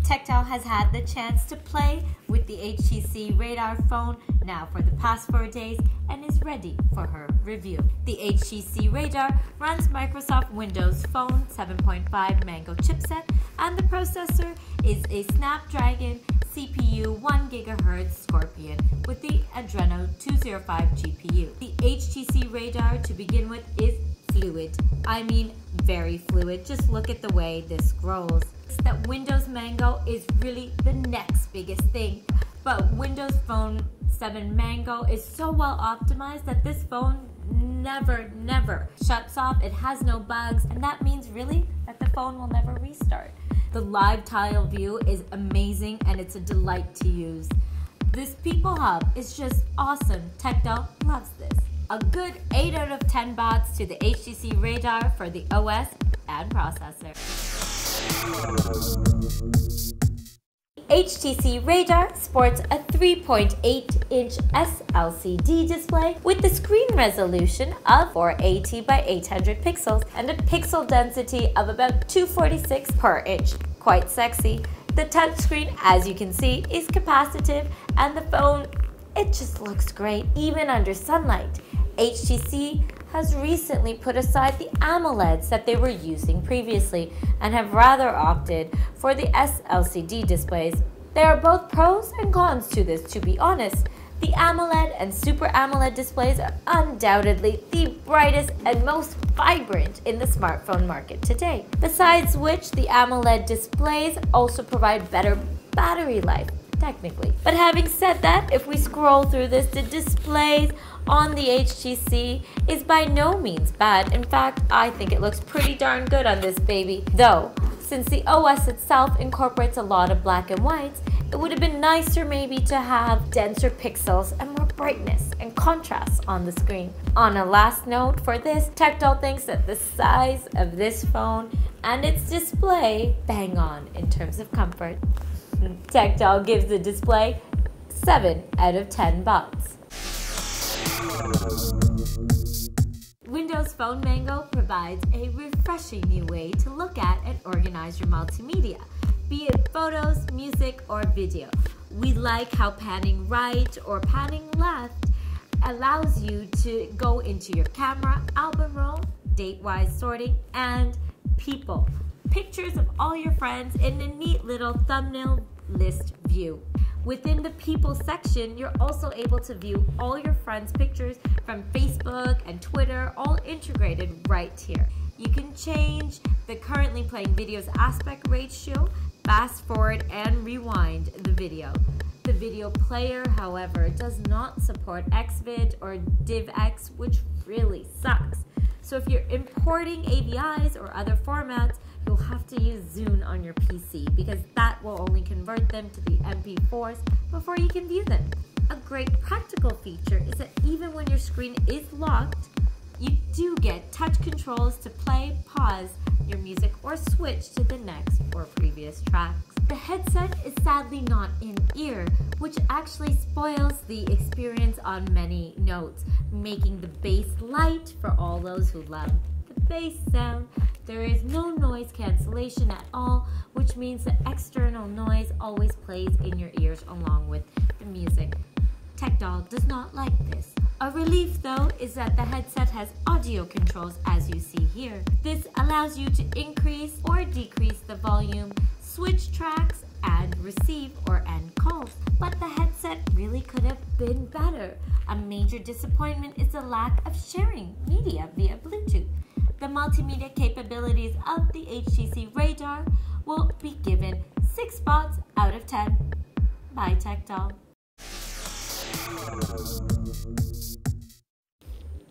Tactile has had the chance to play with the HTC Radar phone now for the past 4 days and is ready for her review. The HTC Radar runs Microsoft Windows Phone 7.5 Mango chipset, and the processor is a Snapdragon CPU 1 GHz Scorpion with the Adreno 205 GPU. The HTC Radar, to begin with, is fluid. I mean very fluid. Just look at the way this scrolls. That Windows Mango is really the next biggest thing, but Windows Phone 7 Mango is so well optimized that this phone never shuts off. It has no bugs, and that means really that the phone will never restart. The live tile view is amazing and it's a delight to use. This People Hub is just awesome. Tactile loves this. A good 8 out of 10 bots to the HTC Radar for the OS and processor. HTC Radar sports a 3.8-inch S-LCD display with the screen resolution of 480 by 800 pixels and a pixel density of about 246 per inch. Quite sexy. The touchscreen, as you can see, is capacitive, and the phone, it just looks great even under sunlight. HTC has recently put aside the AMOLEDs that they were using previously and have rather opted for the S-LCD displays. There are both pros and cons to this, to be honest. The AMOLED and Super AMOLED displays are undoubtedly the brightest and most vibrant in the smartphone market today. Besides which, the AMOLED displays also provide better battery life, technically. But having said that, if we scroll through this, the displays on the HTC is by no means bad. In fact, I think it looks pretty darn good on this baby. Though, since the OS itself incorporates a lot of black and whites, it would have been nicer maybe to have denser pixels and more brightness and contrast on the screen. On a last note for this, Tactile thinks that the size of this phone and its display bang on in terms of comfort. Tactile gives the display 7 out of 10 bots. Windows Phone Mango provides a refreshing new way to look at and organize your multimedia, be it photos, music, or video. We like how panning right or panning left allows you to go into your camera, album roll, date-wise sorting, and people. Pictures of all your friends in a neat little thumbnail list view. Within the people section, you're also able to view all your friends' pictures from Facebook and Twitter, all integrated right here. You can change the currently playing video's aspect ratio, fast forward and rewind the video. The video player, however, does not support Xvid or DivX, which really sucks. So if you're importing AVIs or other formats, you'll have to use Zune on your PC because that will only convert them to the MP4s before you can view them. A great practical feature is that even when your screen is locked, you do get touch controls to play, pause your music, or switch to the next or previous tracks. The headset is sadly not in-ear, which actually spoils the experience on many notes, making the bass light for all those who love the bass sound. There is no noise cancellation at all, which means that external noise always plays in your ears along with the music. Tactile does not like this. A relief though is that the headset has audio controls, as you see here. This allows you to increase or decrease the volume, switch tracks, and receive or end calls. But the headset really could have been better. A major disappointment is the lack of sharing media via Bluetooth. The multimedia capabilities of the HTC Radar will be given 6 spots out of 10 by Tactile.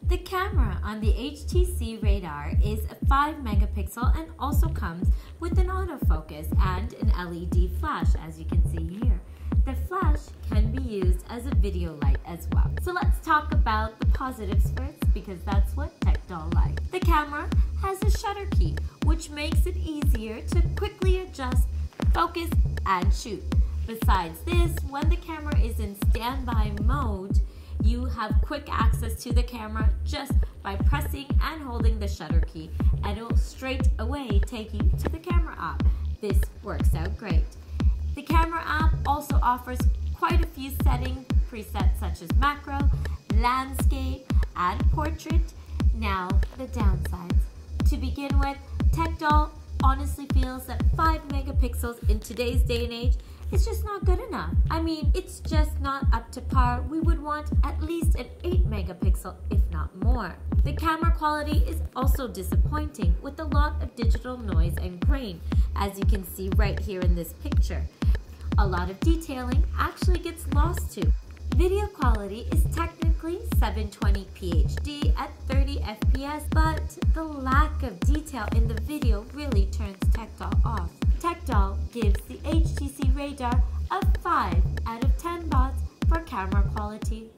The camera on the HTC Radar is a 5 megapixel and also comes with an autofocus and an LED flash, as you can see here. The flash can be used as a video light as well. So let's talk about the positives first, because that's what Tactile likes. The camera has a shutter key, which makes it easier to quickly adjust, focus, and shoot. Besides this, when the camera is in standby mode, You have quick access to the camera just by pressing and holding the shutter key, and it will straight away take you to the camera app. This works out great. The camera app also offers quite a few setting presets such as macro, landscape, and portrait. Now, the downsides. To begin with, TechDoll honestly feels that 5 megapixels in today's day and age is just not good enough. I mean, it's just not up to par. We would want at least an 8 megapixel, if not more. The camera quality is also disappointing with a lot of digital noise and grain, as you can see right here in this picture. A lot of detailing actually gets lost too. Video quality is technically 720p HD at 30 FPS, but the lack of detail in the video really turns TechDoll off. TechDoll gives the HTC Radar a 5 out of 10 bots for camera quality.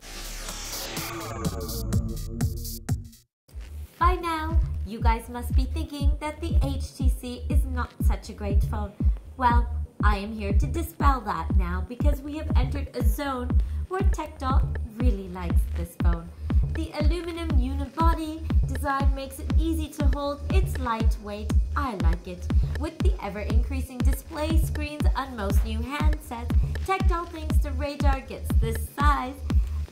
By now, you guys must be thinking that the HTC is not such a great phone. Well, I am here to dispel that now because we have entered a zone where TechDoll really likes this phone. The aluminum unibody design makes it easy to hold. It's lightweight. I like it. With the ever-increasing display screens on most new handsets, TechDoll thinks the Radar gets this size.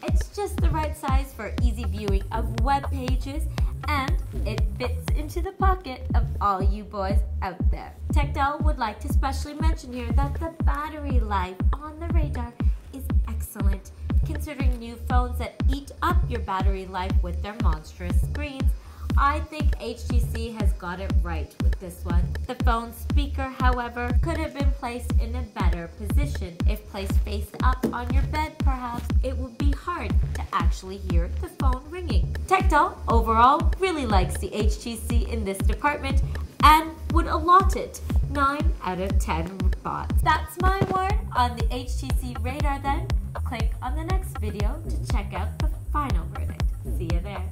It's just the right size for easy viewing of web pages, and it fits into the pocket of all you boys out there. TechDoll would like to specially mention here that the battery life on the Radar is excellent. Considering new phones that eat up your battery life with their monstrous screens, I think HTC has got it right with this one. The phone's speaker, however, could have been placed in a better position. If placed face up on your bed, perhaps, it would be hard to actually hear the phone ringing. TechDoll overall really likes the HTC in this department and would allot it 9 out of 10 bots. That's my word on the HTC Radar then. Click on the next video to check out the final verdict. See you there.